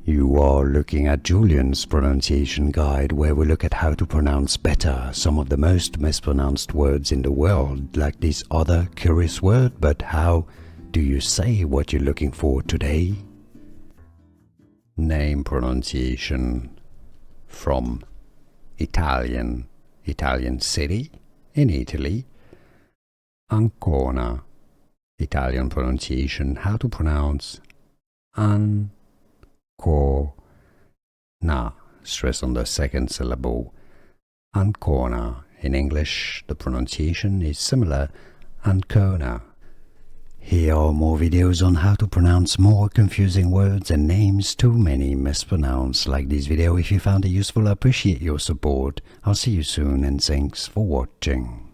You are looking at Julian's pronunciation guide, where we look at how to pronounce better some of the most mispronounced words in the world, like this other curious word. But how do you say what you're looking for today? Name pronunciation from Italian city in Italy. Ancona, Italian pronunciation, how to pronounce Ancona, stress on the second syllable. Ancona. In English, the pronunciation is similar, Ancona. Here are more videos on how to pronounce more confusing words and names too many mispronounced. Like this video if you found it useful. I appreciate your support. I'll see you soon and thanks for watching.